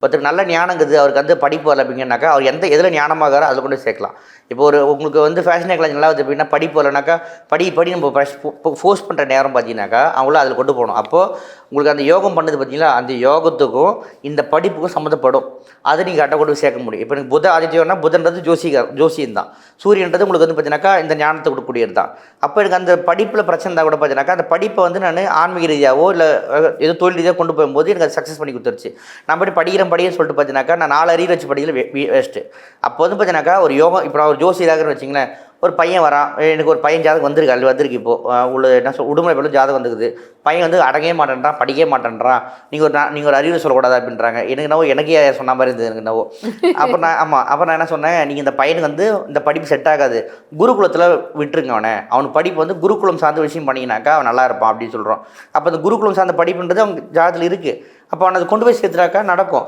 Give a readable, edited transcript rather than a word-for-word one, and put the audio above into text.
ஒருத்தருக்கு நல்ல ஞானங்குது, அவருக்கு வந்து படிப்பு வரல அப்படிங்கனாக்கா, அவர் எதில ஞானமாகாரோ அதில கொண்டு போய் சேர்க்கலாம். இப்போ உங்களுக்கு வந்து ஃபேஷன் டெக்னாலஜி நல்லா வருது அப்படின்னா, படிப்பு வரலனாக்கா, படி நம்ம ஃபோர்ஸ் பண்ற நேரம் பார்த்தீங்கன்னாக்கா, அவங்கள அதில கொண்டு போணும். அப்போ உங்களுக்கு அந்த யோகம் பண்ணுது பார்த்தீங்களா, அந்த யோகத்துக்கும், இந்த படிப்புக்கும் சம்மந்தப்படும். அத நீங்க கரெக்ட்டா கொண்டு போய் சேர்க்க முடியும். இப்போ எனக்கு புத ஆதித்யம்னா புதன்றது ஜோசியம் தான். சூரியன்றது உங்களுக்கு வந்து பார்த்தீங்கன்னாக்கா, இந்த ஞானத்த குடுக்கக்கூடியது தான். அப்போ எனக்கு அந்த படிப்புல பிரச்சனை இருந்தா கூட பார்த்தீங்கன்னாக்கா, அந்த படிப்ப வந்து நானு ஆன்மீக ரீதியாவோ, இல்ல ஏதோ தொழில் ரீதியா கொண்டு போகும்போது எனக்கு அது சக்சஸ் பண்ணி குடுத்துருச்சு. நான் போய்ட்டு படிக்கிறேன்னு சொல்லிட்டு பார்த்தீங்கன்னாக்கா, நான் 4 அரியர் வச்சு படிக்கிறது வேஸ்ட்டு. அப்போ வந்து பார்த்தீங்கன்னாக்கா, ஒரு யோகம் இப்போ நான் ஒரு ஜோசியராகன்னு வச்சுக்கங்களேன், ஒரு பையன் வரான். எனக்கு ஒரு பையன் ஜாதகம் வந்திருக்கு. அது வந்திருக்கு இப்போ. உடுமலை பேர்ல ஜாதகம் வந்துருக்குது. பையன் வந்து அடங்கவே மாட்டேன்றான், படிக்கவே மாட்டேன்றான். நீங்க ஒரு அறிவுரை சொல்லக்கூடாதா அப்படின்றாங்க. எனக்கு என்னவோ எனக்கே சொன்ன மாரி இருந்தது எனக்கு என்னவோ. அப்ப நான் என்ன சொன்னேன், நீங்க இந்த பையனுக்கு வந்து இந்த படிப்பு செட் ஆகாது. குருகுலத்தில விட்டுருங்க அவன. அவனுக்கு படிப்பு வந்து குருகுலம் சார்ந்த விஷயம் பண்ணீங்கனாக்கா, அவன் நல்லா இருப்பான் அப்படின்னு சொல்றோம். அப்ப அந்த குருகுலம் சார்ந்த படிப்புன்றது அவங்க ஜாதகத்தில இருக்கு. அப்ப அவன அத கொண்டு போய் சேர்த்துட்டாக்கா நடக்கும்.